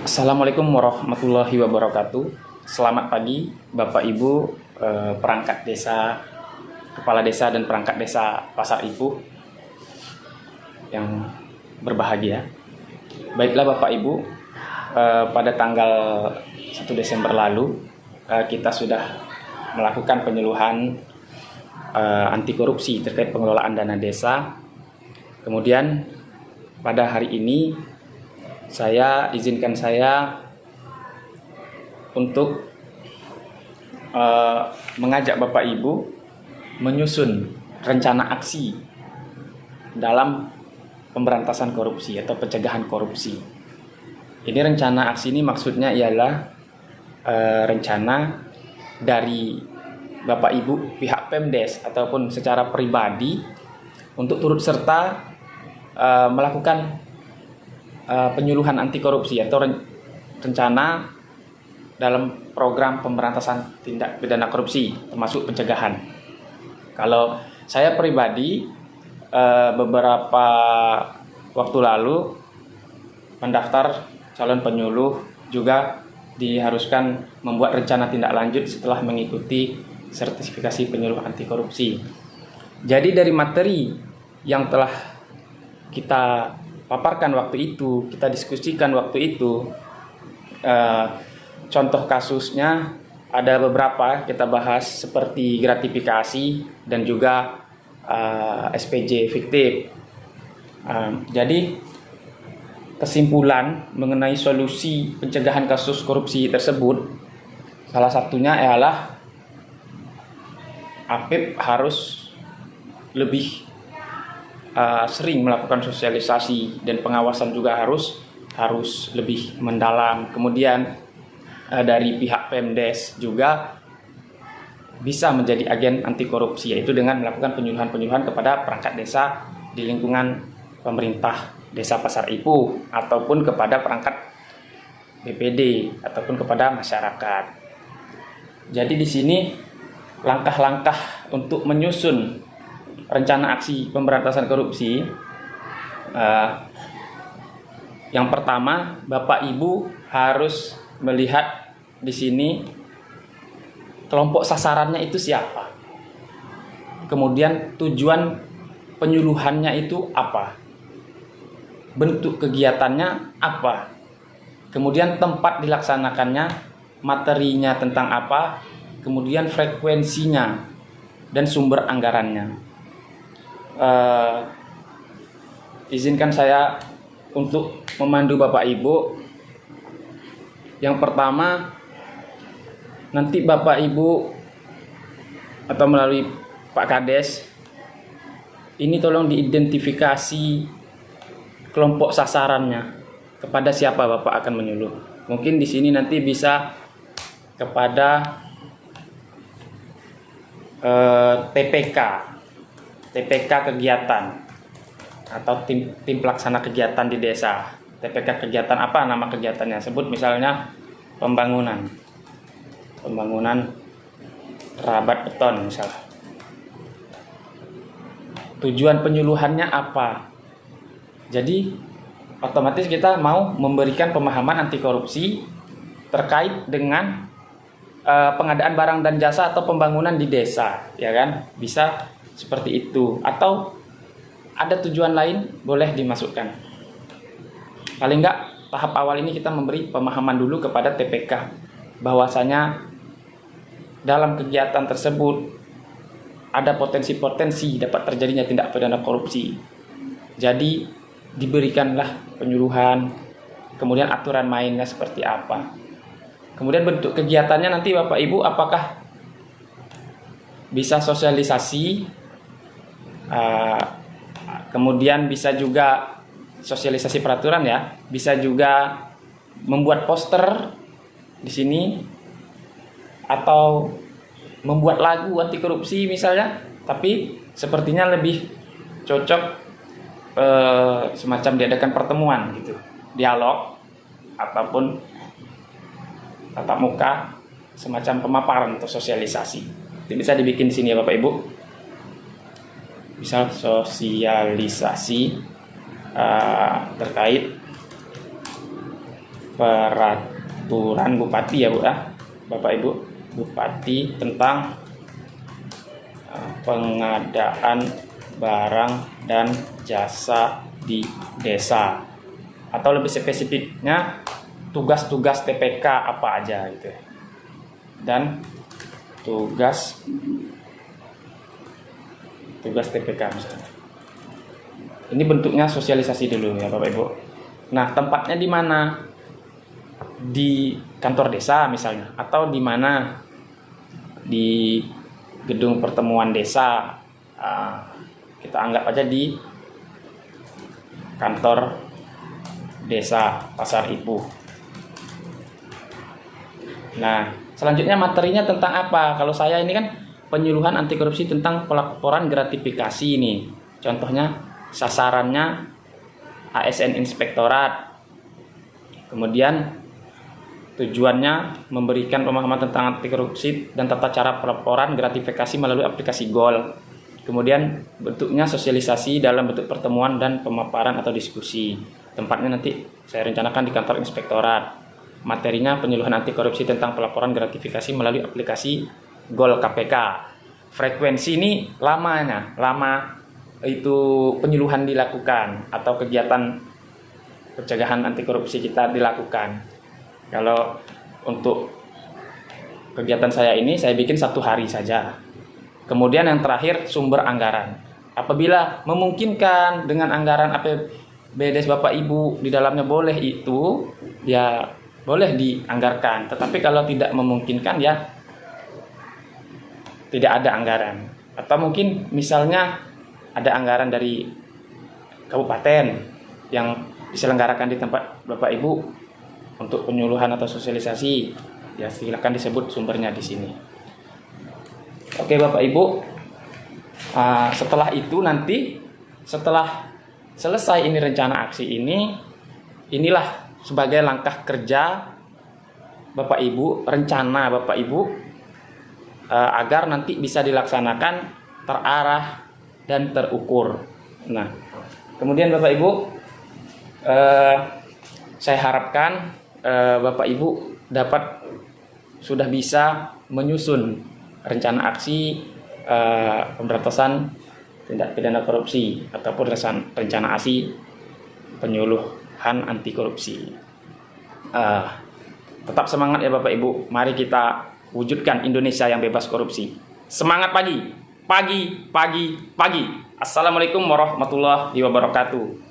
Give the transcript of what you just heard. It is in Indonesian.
Assalamualaikum warahmatullahi wabarakatuh. Selamat pagi Bapak Ibu, perangkat desa, kepala desa dan perangkat desa Pasar Ipuh yang berbahagia. Baiklah Bapak Ibu, pada tanggal 1 Desember lalu kita sudah melakukan penyuluhan anti korupsi terkait pengelolaan dana desa. Kemudian pada hari ini izinkan saya untuk mengajak Bapak Ibu menyusun rencana aksi dalam pemberantasan korupsi atau pencegahan korupsi. Ini rencana aksi ini maksudnya ialah rencana dari Bapak Ibu pihak Pemdes ataupun secara pribadi untuk turut serta melakukan penyuluhan anti korupsi atau rencana dalam program pemberantasan tindak pidana korupsi termasuk pencegahan. Kalau saya pribadi beberapa waktu lalu mendaftar calon penyuluh, juga diharuskan membuat rencana tindak lanjut setelah mengikuti sertifikasi penyuluh anti korupsi. Jadi dari materi yang telah kita paparkan waktu itu, kita diskusikan waktu itu, contoh kasusnya ada beberapa kita bahas seperti gratifikasi dan juga SPJ fiktif. Jadi kesimpulan mengenai solusi pencegahan kasus korupsi tersebut, salah satunya ialah APIP harus lebih sering melakukan sosialisasi dan pengawasan juga harus lebih mendalam. Kemudian dari pihak Pemdes juga bisa menjadi agen anti korupsi, yaitu dengan melakukan penyuluhan-penyuluhan kepada perangkat desa di lingkungan pemerintah Desa Pasar Ipuh ataupun kepada perangkat BPD ataupun kepada masyarakat. Jadi di sini langkah-langkah untuk menyusun rencana aksi pemberantasan korupsi, yang pertama Bapak Ibu harus melihat di sini kelompok sasarannya itu siapa, kemudian tujuan penyuluhannya itu apa, bentuk kegiatannya apa, kemudian tempat dilaksanakannya, materinya tentang apa, kemudian frekuensinya dan sumber anggarannya. Izinkan saya untuk memandu Bapak Ibu. Yang pertama, nanti Bapak Ibu atau melalui Pak Kades ini tolong diidentifikasi kelompok sasarannya, kepada siapa Bapak akan menyuluh. Mungkin di sini nanti bisa kepada TPK kegiatan atau tim pelaksana kegiatan di desa. TPK kegiatan apa nama kegiatannya? Sebut misalnya pembangunan rabat beton misalnya. Tujuan penyuluhannya apa? Jadi otomatis kita mau memberikan pemahaman anti korupsi terkait dengan pengadaan barang dan jasa atau pembangunan di desa, ya kan? Bisa seperti itu, atau ada tujuan lain boleh dimasukkan. Paling enggak tahap awal ini kita memberi pemahaman dulu kepada TPK bahwasanya dalam kegiatan tersebut ada potensi-potensi dapat terjadinya tindak pidana korupsi. Jadi diberikanlah penyuluhan, kemudian aturan mainnya seperti apa. Kemudian bentuk kegiatannya nanti Bapak Ibu apakah bisa sosialisasi, kemudian bisa juga sosialisasi peraturan ya, bisa juga membuat poster di sini atau membuat lagu anti korupsi misalnya, tapi sepertinya lebih cocok semacam diadakan pertemuan gitu, dialog ataupun tatap muka, semacam pemaparan atau sosialisasi. Itu bisa dibikin di sini ya Bapak Ibu. Bisa sosialisasi terkait peraturan Bupati ya Bu ya, Bapak Ibu, Bupati tentang pengadaan barang dan jasa di desa, atau lebih spesifiknya tugas-tugas TPK apa aja gitu ya. Dan tugas TPK misalnya. Ini bentuknya sosialisasi dulu ya Bapak Ibu. Nah, tempatnya di mana? Di kantor desa misalnya, atau di mana? Di gedung pertemuan desa. Kita anggap aja di kantor desa Pasar Ibu. Nah, selanjutnya materinya tentang apa? Kalau saya ini kan penyuluhan anti korupsi tentang pelaporan gratifikasi ini. Contohnya sasarannya ASN Inspektorat. Kemudian tujuannya memberikan pemahaman tentang anti korupsi dan tata cara pelaporan gratifikasi melalui aplikasi Gol. Kemudian bentuknya sosialisasi dalam bentuk pertemuan dan pemaparan atau diskusi. Tempatnya nanti saya rencanakan di kantor Inspektorat. Materinya penyuluhan anti korupsi tentang pelaporan gratifikasi melalui aplikasi Gol KPK. Frekuensi ini lama itu penyuluhan dilakukan atau kegiatan pencegahan anti korupsi kita dilakukan. Kalau untuk kegiatan saya ini saya bikin 1 hari saja. Kemudian yang terakhir sumber anggaran. Apabila memungkinkan dengan anggaran APBD Bapak Ibu di dalamnya boleh itu, ya boleh dianggarkan. Tetapi kalau tidak memungkinkan ya tidak ada anggaran. Atau mungkin misalnya ada anggaran dari kabupaten yang diselenggarakan di tempat Bapak Ibu untuk penyuluhan atau sosialisasi, ya silakan disebut sumbernya di sini. Oke Bapak Ibu, setelah itu nanti setelah selesai ini rencana aksi ini, inilah sebagai langkah kerja Bapak Ibu, rencana Bapak Ibu agar nanti bisa dilaksanakan terarah dan terukur. Nah, kemudian Bapak Ibu, saya harapkan Bapak Ibu sudah bisa menyusun rencana aksi pemberantasan tindak pidana korupsi ataupun rencana aksi penyuluhan anti korupsi. Tetap semangat ya Bapak Ibu, mari kita wujudkan Indonesia yang bebas korupsi. Semangat pagi. Assalamualaikum warahmatullahi wabarakatuh.